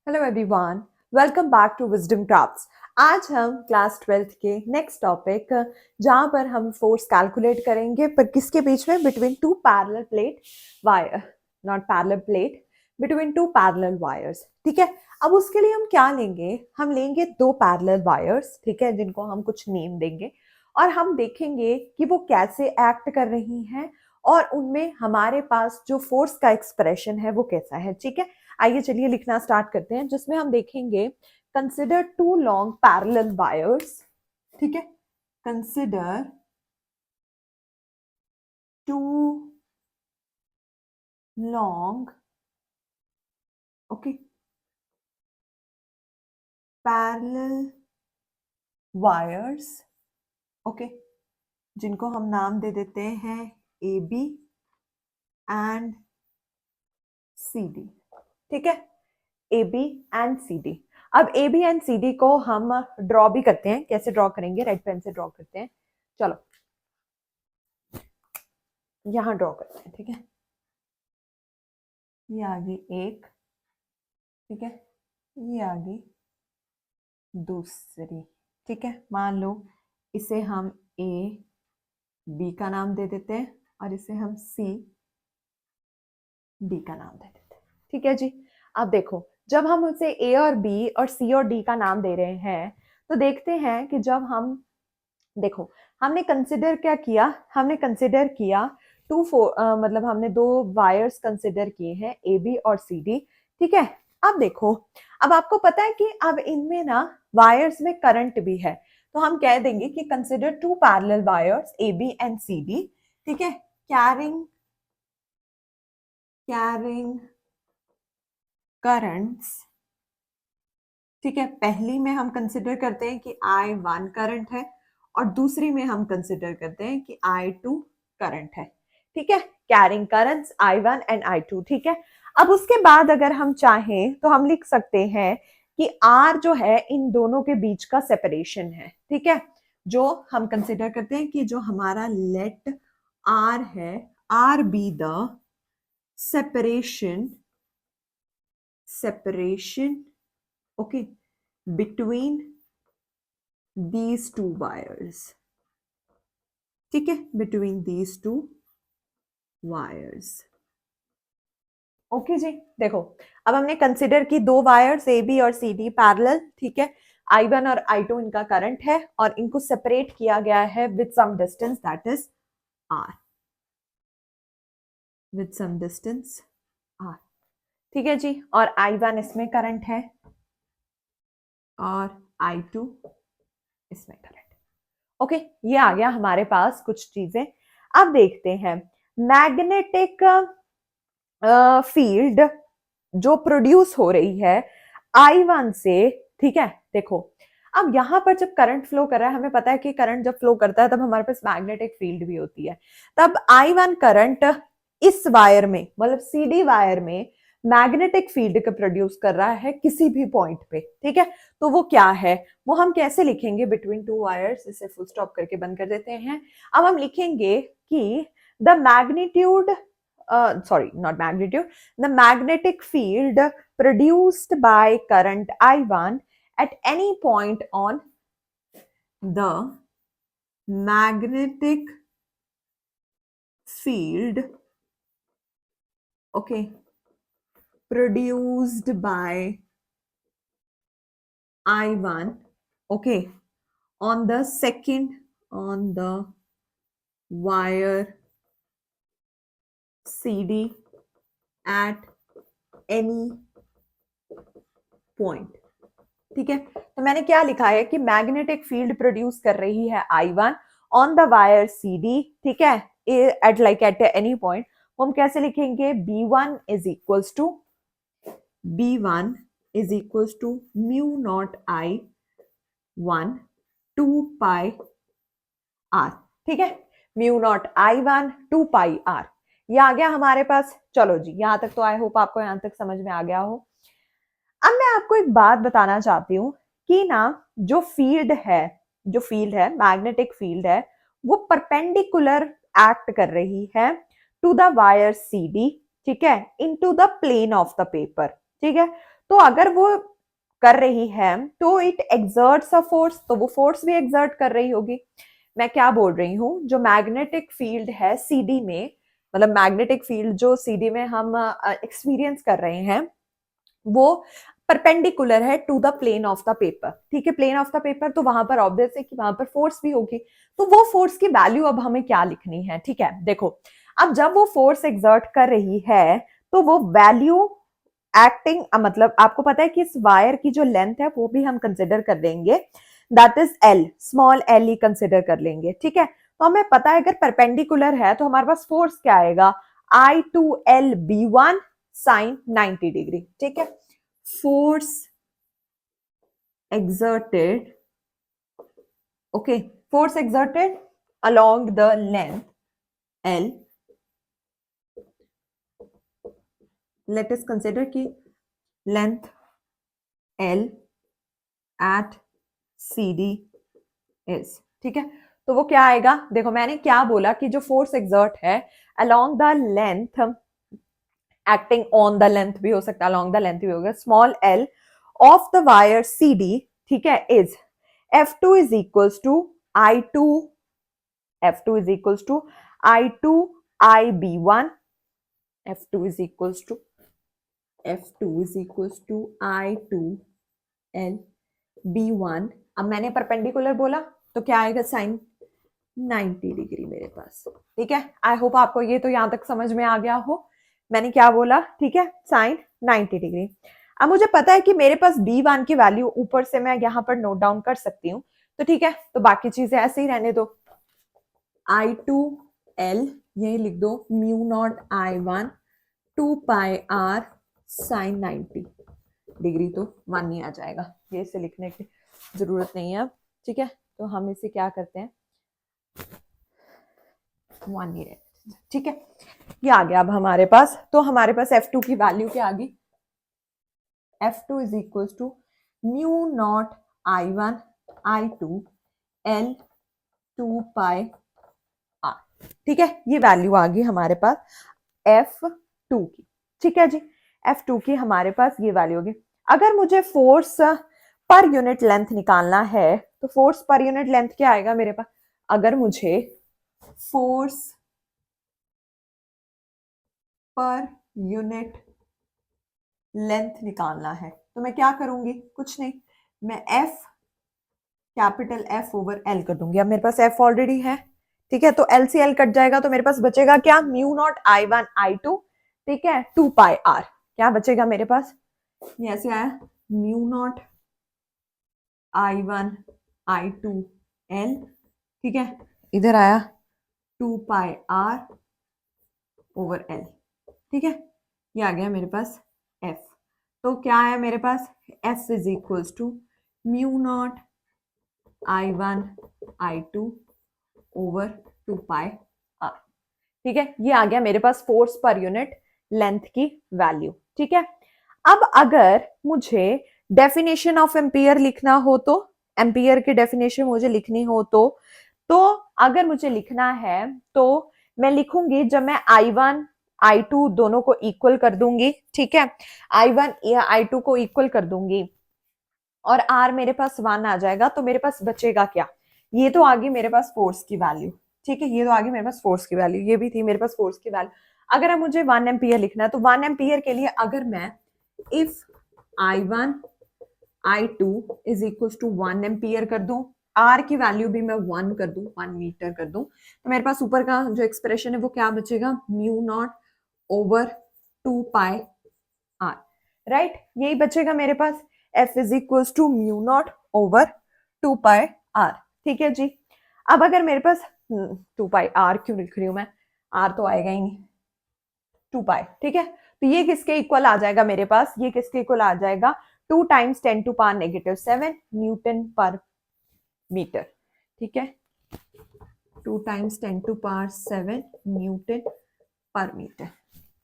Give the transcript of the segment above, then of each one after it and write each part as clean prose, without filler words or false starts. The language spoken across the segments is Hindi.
Hello everyone, welcome back to wisdom crafts. आज हम क्लास 12th के नेक्स्ट टॉपिक जहां पर हम फोर्स कैलकुलेट करेंगे पर किसके बीच में, between two parallel plate wire, not parallel plate, between two parallel wires. ठीक है, अब उसके लिए हम क्या लेंगे? हम लेंगे दो पैरेलल वायर्स, ठीक है, जिनको हम कुछ नेम देंगे और हम देखेंगे कि वो कैसे एक्ट कर रही हैं और उनमें हमारे पास जो फोर्स का एक्सप्रेशन है वो कैसा है। ठीक है, आइए चलिए लिखना स्टार्ट करते हैं, जिसमें हम देखेंगे consider two long parallel wires. ठीक है, consider two long, okay, parallel wires, okay, जिनको हम नाम दे देते हैं A B and C D. ठीक है, A B and C D. अब A B and C D को हम ड्रॉ भी करते हैं। कैसे ड्रॉ करेंगे? रेड पेन से ड्रॉ करते हैं। चलो यहां ड्रॉ करते हैं। ठीक है, ये आगे एक, ठीक है, ये आगे दूसरी। ठीक है, मान लो इसे हम ए बी का नाम दे देते हैं और इसे हम सी डी का नाम दे देते हैं। ठीक है जी, अब देखो, जब हम उसे ए और बी और सी और डी का नाम दे रहे हैं तो देखते हैं कि जब हम देखो, हमने कंसिडर क्या किया? हमने कंसिडर किया मतलब हमने दो वायर्स कंसिडर किए हैं, ए बी और सी डी। ठीक है, अब देखो, अब आपको पता है कि अब इनमें ना वायर्स में करंट भी है, तो हम कह देंगे कि consider two parallel wires A B and C D. ठीक है, कैरिंग कैरिंग करंट्स। ठीक है, पहली में हम कंसिडर करते हैं कि I1 करंट है और दूसरी में हम कंसिडर करते हैं कि I2 करंट है। ठीक है, carrying currents I1 and I2। ठीक है, अब उसके बाद अगर हम चाहें तो हम लिख सकते हैं कि R जो है इन दोनों के बीच का सेपरेशन है। ठीक है, जो हम कंसिडर करते हैं कि जो हमारा लेट R है, R be the separation okay between these two wires। ठीक है, between these two wires। Okay जी, देखो, अब हमने कंसिडर की दो वायर्स ए बी और सी डी पैरेलल। ठीक है, I1 और I2 इनका करंट है और इनको सेपरेट किया गया है with some distance, that is R, with some distance R। ठीक है जी, और I1 इसमें करंट है और I2 इसमें करंट। ओके, ये आ गया हमारे पास कुछ चीजें। अब देखते हैं मैग्नेटिक फील्ड जो प्रोड्यूस हो रही है I1 से। ठीक है, देखो, अब यहां पर जब करंट फ्लो कर रहा है, हमें पता है कि करंट जब फ्लो करता है तब हमारे पास मैग्नेटिक फील्ड भी होती है। तब I1 करंट इस वायर में, मतलब CD वायर में मैग्नेटिक फील्ड का प्रोड्यूस कर रहा है किसी भी पॉइंट पे। ठीक है, तो वो क्या है, वो हम कैसे लिखेंगे? बिटवीन टू वायर्स, इसे फुल स्टॉप करके बंद कर देते हैं। अब हम लिखेंगे कि the magnitude, sorry, not magnitude, the magnetic field produced by current I1 at any point on the magnetic field, okay, produced by I1, okay, on the wire CD at any point। ठीक है, तो मैंने क्या लिखा है कि मैग्नेटिक फील्ड प्रोड्यूस कर रही है I1 on the wire CD। ठीक है, एट एनी पॉइंट। हम कैसे लिखेंगे? B1 is equals to mu naught I1 2 pi R। ठीक है, mu naught I1 2 pi R, ये आ गया हमारे पास। चलो जी, यहां तक तो आई होप आपको यहां तक समझ में आ गया हो। अब मैं आपको एक बात बताना चाहती हूँ कि ना, जो फील्ड है, मैग्नेटिक फील्ड है, वो परपेंडिकुलर एक्ट कर रही है टू द वायर CD। ठीक है, into the plane of the paper. ठीक है, तो अगर वो कर रही है तो इट एक्सर्ट्स अ फोर्स, तो वो फोर्स भी एक्सर्ट कर रही होगी। मैं क्या बोल रही हूँ, जो मैग्नेटिक फील्ड है सीडी में, मतलब मैग्नेटिक फील्ड जो सीडी में हम एक्सपीरियंस कर रहे हैं, वो परपेंडिकुलर है to the plane of the paper. ठीक है, प्लेन ऑफ द पेपर, तो वहां पर ऑब्वियस है कि वहां पर फोर्स भी होगी। तो वो फोर्स की वैल्यू अब हमें क्या लिखनी है? ठीक है, देखो, अब जब वो फोर्स एक्सर्ट कर रही है तो वो वैल्यू एक्टिंग, मतलब आपको पता है कि इस वायर की जो लेंथ है वो भी हम कंसिडर कर लेंगे, that is L, small L he consider कर लेंगे। ठीक है, तो हमें पता है अगर परपेंडिकुलर है तो हमारे पास फोर्स क्या आएगा, I two L B one sine 90 degree. ठीक है, force exerted, okay, force exerted along the length L, let us consider कि length L at CD is, ठीक है, तो वो क्या आएगा, देखो मैंने क्या बोला कि जो फोर्स एक्सर्ट है along the length, acting on the length भी हो सकता है, along the length भी होगा, small l of the wire CD, ठीक है, is F2 is equals to I2, F2 is equals to I2 IB1, F2 is equals to F2 is equals to I2 L B1। अब मैंने परपेंडिकुलर बोला तो क्या आएगा, साइन 90 डिग्री मेरे पास। ठीक है, आई होप आपको ये तो यहां तक समझ में आ गया हो, मैंने क्या बोला, ठीक है, साइन 90 डिग्री। अब मुझे पता है कि मेरे पास B1 की वैल्यू ऊपर से मैं यहाँ पर नोट डाउन कर सकती हूँ, तो ठीक है, तो बाकी चीजें ऐसे ही रहने दो, I2L यही लिख दो, mu naught I1 2 pi R sign 90 degree, तो 1 ही आ जाएगा, ये इसे लिखने की जरूरत नहीं है अब। ठीक है, तो हम इसे क्या करते हैं, 1 ही रहते हैं। ठीक है, ये आ गया अब हमारे पास, तो हमारे पास F2 की वैल्यू क्या आ गई, F2 is equal to mu naught I1 I2 L 2 pi R। ठीक है, ये वैल्यू आ गई हमारे पास F2 की। ठीक है जी, F2 की हमारे पास ये वैल्यू होगी। अगर मुझे फोर्स पर यूनिट लेंथ निकालना है तो फोर्स पर यूनिट लेंथ क्या आएगा मेरे पास, अगर मुझे फोर्स पर यूनिट लेंथ निकालना है तो मैं क्या करूंगी, कुछ नहीं, मैं F capital F over L कर दूंगी। अब मेरे पास F ऑलरेडी है, ठीक है, तो L से L कट जाएगा तो मेरे पास बचेगा क्या, म्यू नॉट I1 I2, ठीक है, 2 पाई R, क्या बचेगा मेरे पास, ये ऐसे आया, mu naught I1 I2 L, ठीक है, इधर आया 2 पाई R ओवर L। ठीक है, ये आ गया मेरे पास F, तो क्या आया मेरे पास, F is equals to mu naught I1 I2 over 2 pi R। ठीक है, ये आ गया मेरे पास फोर्स पर यूनिट लेंथ की वैल्यू। ठीक है, अब अगर मुझे डेफिनेशन ऑफ एम्पियर लिखना हो, तो एम्पियर की डेफिनेशन मुझे लिखनी हो तो अगर मुझे लिखना है तो मैं लिखूंगी, जब मैं I1 I2 दोनों को इक्वल कर दूंगी, ठीक है, I1 या I2 को इक्वल कर दूंगी और R मेरे पास 1 आ जाएगा, तो मेरे पास बचेगा क्या, ये तो आ गई मेरे पास फोर्स की वैल्यू। ठीक है, ये तो आ गई मेरे पास फोर्स की वैल्यू, ये भी थी मेरे पास फोर्स की वैल्यू। अगर अब मुझे 1 एम्पियर लिखना है तो 1 एम्पियर के लिए अगर मैं if I1 I2 is equal to 1 ampere कर दूं, R की वैल्यू भी मैं 1 कर दूं, 1 मीटर कर दूं, तो मेरे पास ऊपर का जो एक्सप्रेशन है वो क्या बचेगा, mu naught over 2 pi R, right, यही बचेगा मेरे पास, F is equal to mu naught over 2 pi R। ठीक है जी, अब अगर मेरे पास 2 पाई R क्यों लिख रही हूं मैं, R तो आएगा ही नहीं, 2 पाई। ठीक है, तो ये किसके इक्वल आ जाएगा मेरे पास, ये किसके इक्वल आ जाएगा, 2 टाइम्स 10 टू पावर -7 न्यूटन पर मीटर। ठीक है, 2 टाइम्स 10 टू पावर 7 न्यूटन पर मीटर।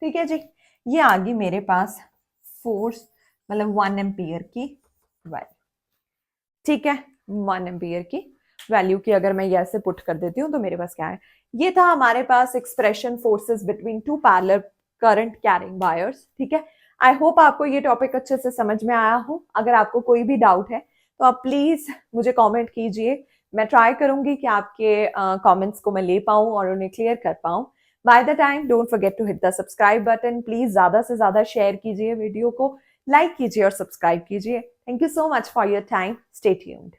ठीक है जी, ये आ गई मेरे पास फोर्स, मतलब 1 एम्पियर की वैल्यू। ठीक है, 1 एम्पियर की वैल्यू की अगर मैं ये ऐसे पुट कर देती हूँ तो मेरे पास क्या है, ये था हमारे पास expression forces between two parallel current carrying wires. ठीक है, आई होप आपको ये टॉपिक अच्छे से समझ में आया हो। अगर आपको कोई भी डाउट है तो आप प्लीज़ मुझे कमेंट कीजिए। मैं ट्राई करूँगी कि आपके कमेंट्स को मैं ले पाऊँ और उन्हें क्लियर कर पाऊँ। By the time don't forget to hit the subscribe button. Please ज़्यादा से ज़्यादा शेयर कीजिए वीडियो को, लाइक कीजिए और सब्सक्राइब कीजिए। Thank you so much for your time. Stay tuned.